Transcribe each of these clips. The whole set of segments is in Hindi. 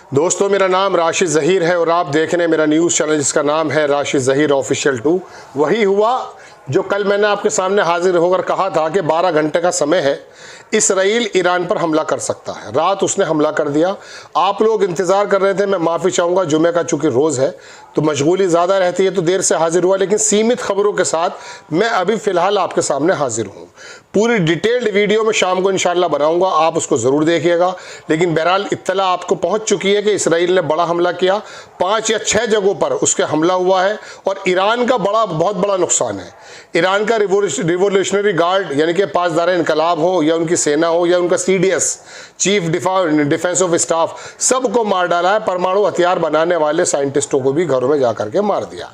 दोस्तों, मेरा नाम राशिद ज़हीर है और आप देख रहे हैं मेरा न्यूज़ चैनल जिसका नाम है राशिद ज़हीर ऑफिशियल 2। वही हुआ जो कल मैंने आपके सामने हाजिर होकर कहा था कि 12 घंटे का समय है, इसराइल ईरान पर हमला कर सकता है। रात उसने हमला कर दिया। आप लोग इंतज़ार कर रहे थे। मैं माफ़ी चाहूँगा, जुमे का चूँकि रोज़ है तो मशगूली ज़्यादा रहती है तो देर से हाजिर हुआ, लेकिन सीमित खबरों के साथ मैं अभी फ़िलहाल आपके सामने हाजिर हूँ। पूरी डिटेल्ड वीडियो में शाम को इंशाल्लाह बनाऊंगा, आप उसको ज़रूर देखिएगा। लेकिन बहरहाल इत्तला आपको पहुंच चुकी है कि इसराइल ने बड़ा हमला किया, 5 या 6 जगहों पर उसके हमला हुआ है और ईरान का बहुत बड़ा नुकसान है। ईरान का रिवोल्यूशनरी गार्ड यानी कि पासदार इनकलाब हो या उनकी सेना हो या उनका CDS chief defence of staff, सबको मार डाला है। परमाणु हथियार बनाने वाले साइंटिस्टों को भी घरों में जाकर के मार दिया।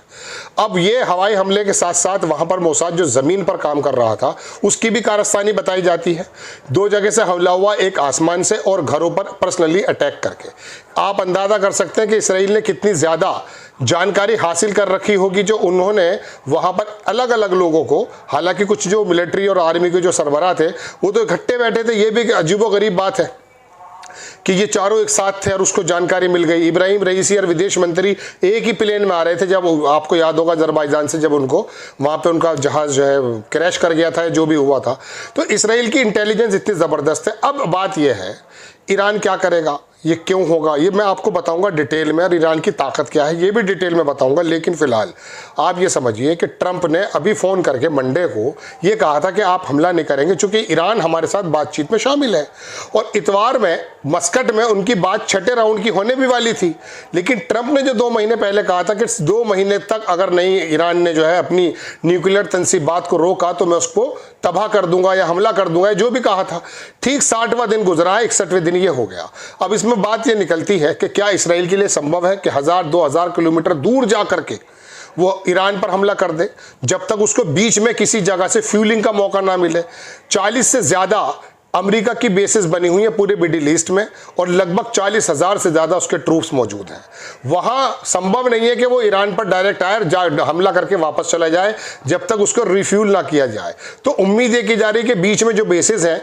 अब ये हवाई हमले के साथ साथ वहां पर मोसाद जो ज़मीन पर काम कर रहा था उसकी भी कारस्तानी बताई जाती है। 2 जगह से हमला हुआ, एक आसमान से और घरों पर पर्सनली अटैक करके। आप अंदाज़ा कर सकते हैं कि इसराइल ने कितनी ज़्यादा जानकारी हासिल कर रखी होगी जो उन्होंने वहाँ पर अलग अलग लोगों को, हालांकि कुछ जो मिलिट्री और आर्मी के जो सरबराह थे वो तो इकट्ठे बैठे थे। ये भी अजीबोगरीब बात है कि ये चारों एक साथ थे और उसको जानकारी मिल गई। इब्राहिम रईसी और विदेश मंत्री एक ही प्लेन में आ रहे थे, जब आपको याद होगा अजरबैजान से जब उनको वहाँ पे उनका जहाज़ जो है क्रैश कर गया था, जो भी हुआ था। तो इसराइल की इंटेलिजेंस इतनी ज़बरदस्त है। अब बात यह है ईरान क्या करेगा, ये क्यों होगा, ये मैं आपको बताऊंगा डिटेल में, और ईरान की ताकत क्या है ये भी डिटेल में बताऊंगा। लेकिन फिलहाल आप ये समझिए कि ट्रंप ने अभी फ़ोन करके मंडे को ये कहा था कि आप हमला नहीं करेंगे चूँकि ईरान हमारे साथ बातचीत में शामिल है। और इतवार में मस्कट में उनकी बात 6ठे राउंड की होने भी वाली थी। लेकिन ट्रंप ने जो 2 महीने पहले कहा था कि 2 महीने तक अगर नहीं ईरान ने जो है अपनी न्यूक्लियर तंसीबात को रोका तो मैं उसको तबाह कर दूंगा या हमला कर दूंगा, जो भी कहा था। ठीक 60वां दिन गुजरा है, 61वें दिन ये हो गया। अब इसमें बात ये निकलती है कि क्या इसराइल के लिए संभव है कि 1000-2000 किलोमीटर दूर जा करके वो ईरान पर हमला कर दे जब तक उसको बीच में किसी जगह से फ्यूलिंग का मौका ना मिले। 40 से ज़्यादा अमेरिका की बेसिस बनी हुई है पूरे मिडिल ईस्ट में और लगभग 40,000 से ज़्यादा उसके ट्रूप्स मौजूद हैं। वहाँ संभव नहीं है कि वो ईरान पर डायरेक्ट आए, हमला करके वापस चला जाए जब तक उसको रिफ्यूल ना किया जाए। तो उम्मीद ये की जा रही है कि बीच में जो बेसिस हैं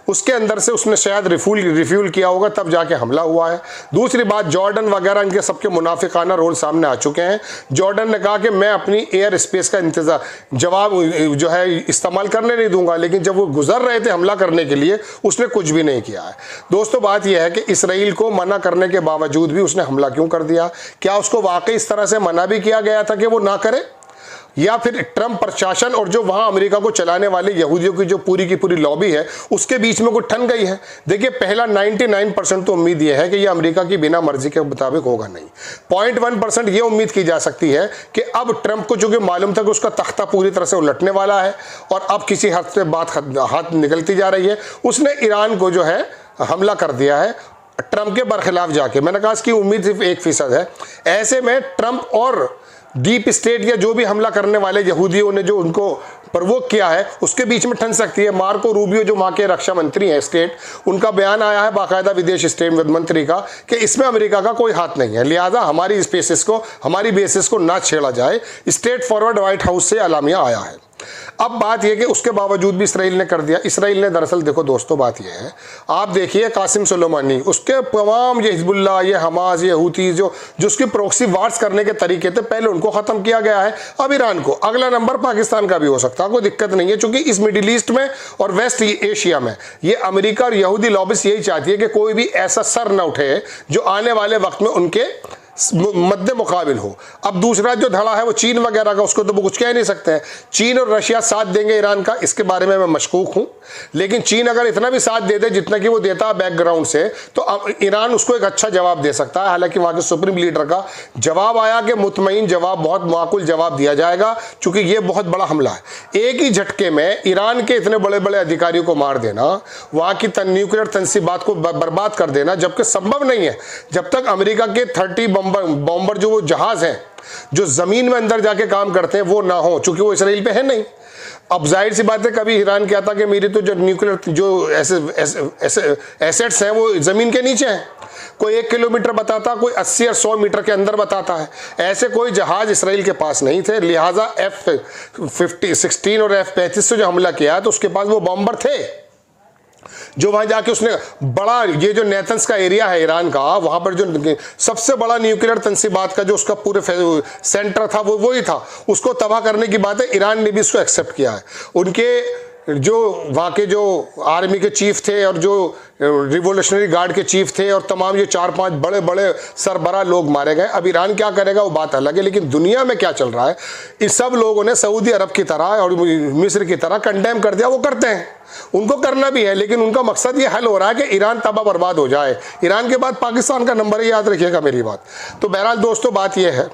उसके अंदर से उसने शायद रिफ्यूल किया होगा, तब जाके हमला हुआ है। दूसरी बात, जॉर्डन वगैरह इनके सबके मुनाफिकाना रोल सामने आ चुके हैं। जॉर्डन ने कहा कि मैं अपनी एयर स्पेस का जवाब जो है इस्तेमाल करने नहीं दूंगा, लेकिन जब वो गुजर रहे थे हमला करने के लिए उसने कुछ भी नहीं किया है। दोस्तों, बात यह है कि इसराइल को मना करने के बावजूद भी उसने हमला क्यों कर दिया? क्या उसको वाकई इस तरह से मना भी किया गया था कि वो ना करे, या फिर ट्रंप प्रशासन और जो वहां अमेरिका को चलाने वाले यहूदियों की जो पूरी की पूरी लॉबी है उसके बीच में कोई ठन गई है? देखिए, पहला 99% तो उम्मीद यह है कि यह अमेरिका की बिना मर्जी के मुताबिक होगा नहीं। 0.1% ये उम्मीद की जा सकती है कि अब ट्रंप को चूंकि मालूम था कि उसका तख्ता पूरी तरह से उलटने वाला है और अब किसी हद से बात हाथ निकलती जा रही है, उसने ईरान को जो है हमला कर दिया है ट्रंप के बरखिलाफ जाके। मैंने कहा इसकी उम्मीद सिर्फ 1% है। ऐसे में ट्रंप और डीप स्टेट या जो भी हमला करने वाले यहूदियों ने जो उनको प्रवोक किया है उसके बीच में ठन सकती है। मार्को रूबियो जो वहाँ के रक्षा मंत्री हैं स्टेट, उनका बयान आया है बाकायदा विदेश स्टेट मंत्री का कि इसमें अमेरिका का कोई हाथ नहीं है, लिहाजा हमारी स्पेसिस को, हमारी बेसिस को ना छेड़ा जाए। स्टेट फॉरवर्ड व्हाइट हाउस से अलामिया आया है। अब बात यह कि उसके बावजूद भी इसराइल ने कर दिया। इसराइल ने दरअसल देखो दोस्तों, बात यह है, आप देखिए कासिम सुलेमानी, उसके तमाम ये हिजबुल्लाह, ये हमास, ये हूती जो उसकी प्रॉक्सी वार्स करने के तरीके थे, पहले उनको खत्म किया गया है। अब ईरान को, अगला नंबर पाकिस्तान का भी हो सकता है, कोई दिक्कत नहीं है, क्योंकि इस मिडिल ईस्ट में और वेस्ट एशिया में ये अमेरिका और यहूदी लॉबिस यही चाहती है कि कोई भी ऐसा सर न उठे जो आने वाले वक्त में उनके मद्दे मुकाबिल हो। अब दूसरा जो धड़ा है वो चीन वगैरह का, उसको तो वो कुछ कह नहीं सकते हैं। चीन और रशिया साथ देंगे ईरान का, इसके बारे में मैं मशकूक हूं। लेकिन चीन अगर इतना भी साथ दे दे जितना कि वो देता है बैकग्राउंड से, तो ईरान उसको एक अच्छा जवाब दे सकता है। हालांकि वहां के सुप्रीम लीडर का जवाब आया कि मुतमईन जवाब, बहुत माकूल जवाब दिया जाएगा, चूंकि ये बहुत बड़ा हमला है। एक ही झटके में ईरान के इतने बड़े बड़े अधिकारियों को मार देना, वहां की न्यूक्लियर तंसीबात को बर्बाद कर देना, जबकि संभव नहीं है जब तक अमेरिका के 30 बॉम्बर जो वो जहाज हैं जो जमीन में अंदर जाके काम करते हैं वो ना हो, चूंकि वो इसराइल पे है नहीं। अब जाहिर सी बात है, कभी ईरान कहता कि मेरी तो जो न्यूक्लियर जो एसेट्स हैं वो जमीन के नीचे हैं। कोई 1 किलोमीटर बताता, कोई 80 और 100 मीटर के अंदर बताता है। ऐसे कोई जहाज इसराइल के पास नहीं थे, लिहाजा F-16 और F-35 से जो हमला किया है तो उसके पास वो बॉम्बर थे जो वहाँ जाके उसने बड़ा, ये जो नेतन्स का एरिया है ईरान का, वहाँ पर जो सबसे बड़ा न्यूक्लियर तंसीबात का जो उसका पूरे सेंटर था वो वही था, उसको तबाह करने की बात है। ईरान ने भी इसको एक्सेप्ट किया है। उनके जो वहाँ के जो आर्मी के चीफ थे और जो रिवोल्यूशनरी गार्ड के चीफ थे और तमाम ये 4-5 बड़े बड़े सरबराह लोग मारे गए। अब ईरान क्या करेगा वो बात अलग है, लेकिन दुनिया में क्या चल रहा है, इस सब लोगों ने सऊदी अरब की तरह और मिस्र की तरह कंडेम कर दिया। वो करते हैं, उनको करना भी है, लेकिन उनका मकसद ये हल हो रहा है कि ईरान तबाह बर्बाद हो जाए। ईरान के बाद पाकिस्तान का नंबर है, याद रखिएगा मेरी बात। तो बहरहाल दोस्तों बात यह है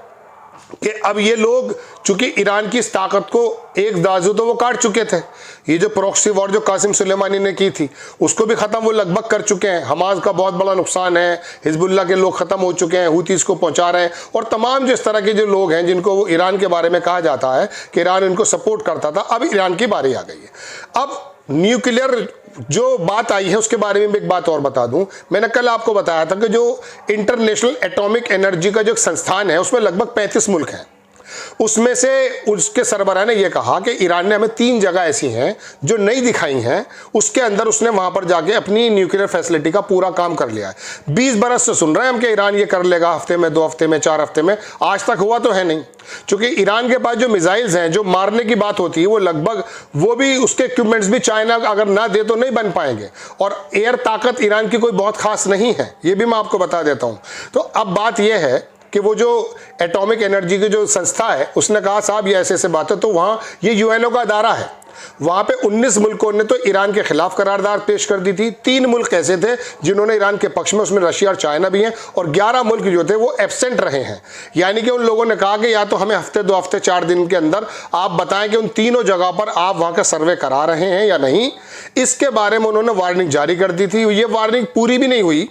कि अब ये लोग चूंकि ईरान की इस ताकत को एक दाजू तो वो काट चुके थे। ये जो प्रॉक्सी वॉर जो कासिम सुलेमानी ने की थी उसको भी ख़त्म वो लगभग कर चुके हैं। हमास का बहुत बड़ा नुकसान है, हिजबुल्लाह के लोग ख़त्म हो चुके हैं, हूतीस को पहुंचा रहे हैं, और तमाम जो इस तरह के जो लोग हैं जिनको ईरान के बारे में कहा जाता है कि ईरान इनको सपोर्ट करता था, अब ईरान की बारी आ गई है। अब न्यूक्लियर जो बात आई है उसके बारे में एक बात और बता दूं। मैंने कल आपको बताया था कि जो इंटरनेशनल एटॉमिक एनर्जी का जो संस्थान है उसमें लगभग 35 मुल्क हैं। उसमें से उसके सरबराह ने यह कहा कि ईरान ने हमें 3 जगह ऐसी हैं जो नहीं दिखाई हैं, उसके अंदर उसने वहां पर जाके अपनी न्यूक्लियर फैसिलिटी का पूरा काम कर लिया है। 20 बरस से सुन रहे हैं हम कि ईरान ये कर लेगा हफ्ते में, 2 हफ्ते में, 4 हफ्ते में, आज तक हुआ तो है नहीं। क्योंकि ईरान के पास जो मिसाइल्स हैं जो मारने की बात होती है वो लगभग, वो भी उसके इक्विपमेंट्स भी चाइना अगर ना दे तो नहीं बन पाएंगे, और एयर ताकत ईरान की कोई बहुत खास नहीं है, ये भी मैं आपको बता देता हूं। तो अब बात यह है कि वो जो एटॉमिक एनर्जी की जो संस्था है उसने कहा साहब ये ऐसे ऐसे बात है, तो वहाँ ये यूएनओ का अदारा है, वहाँ पे 19 मुल्कों ने तो ईरान के खिलाफ करारदाद पेश कर दी थी। 3 मुल्क ऐसे थे जिन्होंने ईरान के पक्ष में, उसमें रशिया और चाइना भी हैं, और 11 मुल्क जो थे वो एब्सेंट रहे हैं। यानी कि उन लोगों ने कहा कि या तो हमें हफ्ते 2 हफ्ते 4 दिन के अंदर आप बताएं कि उन तीनों जगह पर आप वहाँ का सर्वे करा रहे हैं या नहीं। इसके बारे में उन्होंने वार्निंग जारी कर दी थी। ये वार्निंग पूरी भी नहीं हुई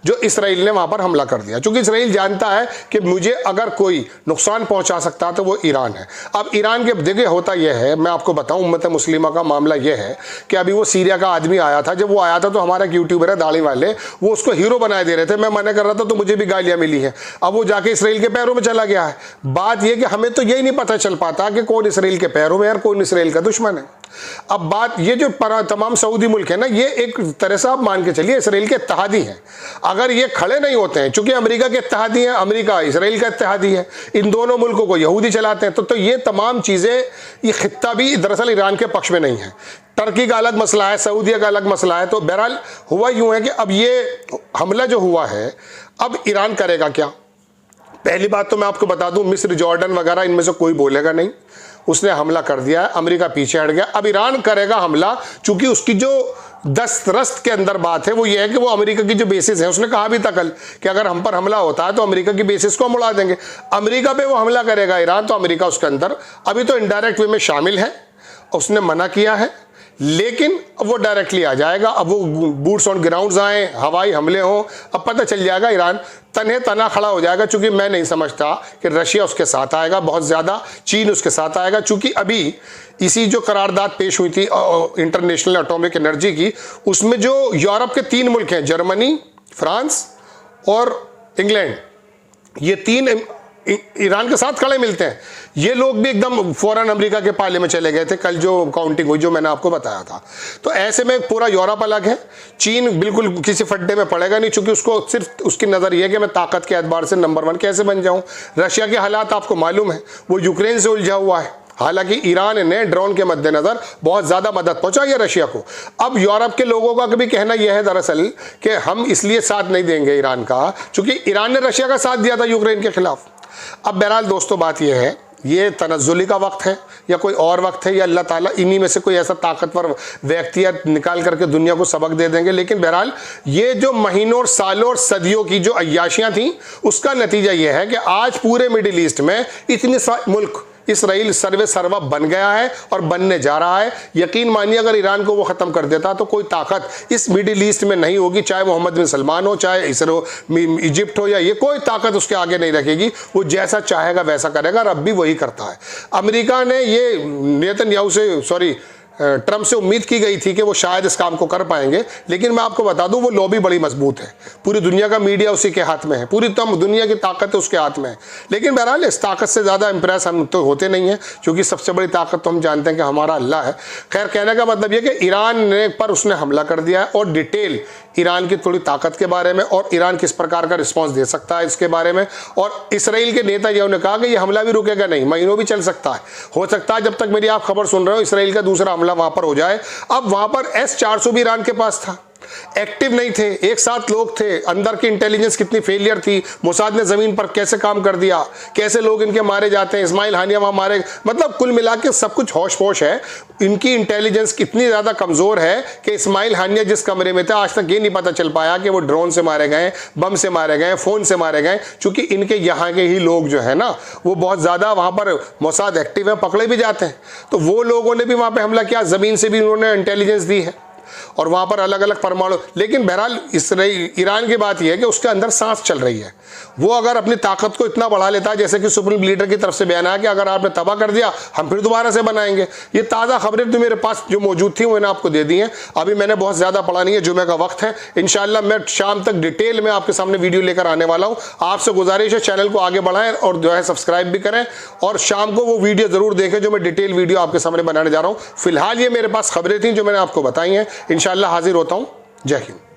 जो इसराइल ने वहां पर हमला कर दिया, क्योंकि इसराइल जानता है कि मुझे अगर कोई नुकसान पहुंचा सकता है तो वो ईरान है। अब ईरान के देखिए होता यह है, मैं आपको बताऊं, उम्मत मुस्लिमा का मामला यह है कि अभी वो सीरिया का आदमी आया था, जब वो आया था तो हमारा एक यूट्यूबर है दाढ़ी वाले, वो उसको हीरो बनाए दे रहे थे, मैं मना कर रहा था तो मुझे भी गालियां मिली है। अब वो जाके इसराइल के पैरों में चला गया है। बात यह कि हमें तो यही नहीं पता चल पाता कि कौन इसराइल के पैरों में है और कौन इसराइल का दुश्मन है। अब बात ये जो तमाम सऊदी मुल्क है ना, ये एक तरह से आप मान के चलिए इसराइल के इत्तेहादी हैं। अगर ये खड़े नहीं होते हैं, चूंकि अमेरिका के इत्तेहादी हैं, अमेरिका इसराइल का इत्तेहादी है, इन दोनों मुल्कों को यहूदी चलाते हैं, तो ये तमाम चीज़ें, ये खित्ता भी दरअसल ईरान के पक्ष में नहीं है। टर्की का अलग मसला है, सऊदीया का अलग मसला है। तो बहरहाल हुआ यूं है कि अब ये हमला जो हुआ है, अब ईरान करेगा क्या? पहली बात तो मैं आपको बता दूं, मिस्र, जॉर्डन वगैरह इनमें से कोई बोलेगा नहीं, उसने हमला कर दिया है, अमेरिका पीछे हट गया। अब ईरान करेगा हमला, चूंकि उसकी जो दस्त के अंदर बात है वो ये है कि वो अमेरिका की जो बेसिस है, उसने कहा भी था कल कि अगर हम पर हमला होता है तो अमेरिका की बेसिस को हम उड़ा देंगे। अमेरिका पे वो हमला करेगा ईरान, तो अमेरिका उसके अंदर अभी तो इनडायरेक्ट वे में शामिल है, उसने मना किया है, लेकिन अब वो डायरेक्टली आ जाएगा। अब वो बूट्स ऑन ग्राउंड्स आए, हवाई हमले हों, अब पता चल जाएगा ईरान तने तना खड़ा हो जाएगा। चूंकि मैं नहीं समझता कि रशिया उसके साथ आएगा बहुत ज़्यादा, चीन उसके साथ आएगा, चूंकि अभी इसी जो करारदाद पेश हुई थी इंटरनेशनल एटॉमिक एनर्जी की, उसमें जो यूरोप के 3 मुल्क हैं, जर्मनी, फ्रांस और इंग्लैंड, ये 3 ईरान के साथ खड़े मिलते हैं। ये लोग भी एकदम फौरन अमेरिका के पाले में चले गए थे कल जो काउंटिंग हुई, जो मैंने आपको बताया था। तो ऐसे में पूरा यूरोप अलग है, चीन बिल्कुल किसी फड्डे में पड़ेगा नहीं, चूंकि उसको सिर्फ उसकी नज़र ये है कि मैं ताकत के एतबार से नंबर 1 कैसे बन जाऊं। रशिया के हालात आपको मालूम है, वो यूक्रेन से उलझा हुआ है। हालांकि ईरान ने ड्रोन के मद्देनजर बहुत ज़्यादा मदद पहुंचाई है रशिया को। अब यूरोप के लोगों का भी कहना यह है दरअसल कि हम इसलिए साथ नहीं देंगे ईरान का, चूंकि ईरान ने रशिया का साथ दिया था यूक्रेन के खिलाफ। अब बहरहाल दोस्तों बात यह है, ये तनज़्ज़ुली का वक्त है या कोई और वक्त है, या अल्लाह ताला इन्हीं में से कोई ऐसा ताकतवर व्यक्ति निकाल करके दुनिया को सबक दे देंगे। लेकिन बहरहाल ये जो महीनों और सालों और सदियों की जो अय्याशियाँ थीं, उसका नतीजा ये है कि आज पूरे मिडिल ईस्ट में इतने मुल्क, इसराइल सर्वे सर्वा बन गया है और बनने जा रहा है। यकीन मानिए अगर ईरान को वो ख़त्म कर देता तो कोई ताकत इस मिडिल ईस्ट में नहीं होगी, चाहे मोहम्मद बिन सलमान हो, चाहे इजिप्ट हो, या ये कोई ताकत उसके आगे नहीं रखेगी। वो जैसा चाहेगा वैसा करेगा, और अब भी वही करता है। अमेरिका ने ये नेतन्याहू से, ट्रंप से उम्मीद की गई थी कि वो शायद इस काम को कर पाएंगे, लेकिन मैं आपको बता दूं वो लॉबी बड़ी मजबूत है। पूरी दुनिया का मीडिया उसी के हाथ में है, पूरी दुनिया की ताकत उसके हाथ में है। लेकिन बहरहाल इस ताकत से ज़्यादा इंप्रेस हम तो होते नहीं हैं, क्योंकि सबसे बड़ी ताकत तो हम जानते हैं कि हमारा अल्लाह है। खैर, कहने का मतलब ये कि ईरान ने पर उसने हमला कर दिया है, और डिटेल ईरान की थोड़ी ताकत के बारे में और ईरान किस प्रकार का रिस्पॉन्स दे सकता है इसके बारे में। और इसराइल के नेता ने कहा कि ये हमला भी रुकेगा नहीं, महीनों भी चल सकता है। हो सकता है जब तक मेरी आप खबर सुन रहे हो इसराइल का दूसरा हमला वहां पर हो जाए। अब वहां पर S-400 भी ईरान के पास था, एक्टिव नहीं थे, एक साथ लोग थे। अंदर की इंटेलिजेंस कितनी फेलियर थी, मोसाद ने जमीन पर कैसे काम कर दिया, कैसे लोग इनके मारे जाते हैं, इस्माइल हानिया वहां मारे, मतलब कुल मिला के सब कुछ होश पोश है। इनकी इंटेलिजेंस कितनी ज्यादा कमजोर है कि इस्माइल हानिया जिस कमरे में था आज तक ये नहीं पता चल पाया कि वो ड्रोन से मारे गए, बम से मारे गए, फोन से मारे गए, क्योंकि इनके यहाँ के ही लोग जो है ना वो बहुत ज्यादा वहां पर मोसाद एक्टिव है, पकड़े भी जाते हैं। तो वो लोगों ने भी वहां पर हमला किया, जमीन से भी उन्होंने इंटेलिजेंस दी है, और वहां पर अलग अलग परमाणु। लेकिन बहरहाल ईरान की बात यह है कि उसके अंदर सांस चल रही है। वो अगर अपनी ताकत को इतना बढ़ा लेता है, जैसे कि सुप्रीम लीडर की तरफ से बयान आया कि अगर आपने तबाह कर दिया हम फिर दोबारा से बनाएंगे। ये ताज़ा खबरें तो मेरे पास जो मौजूद थी मैंने आपको दे दी हैं। अभी मैंने बहुत ज़्यादा पढ़ा नहीं है, जुमे का वक्त है। इंशाल्लाह मैं शाम तक डिटेल में आपके सामने वीडियो लेकर आने वाला हूँ। आपसे गुजारिश है चैनल को आगे बढ़ाएं और जो है सब्सक्राइब भी करें, और शाम को वो वीडियो ज़रूर देखें जो मैं डिटेल वीडियो आपके सामने बनाने जा रहा हूँ। फिलहाल ये मेरे पास खबरें थी जो मैंने आपको बताई हैं। इंशाल्लाह हाजिर होता हूँ। जय हिंद।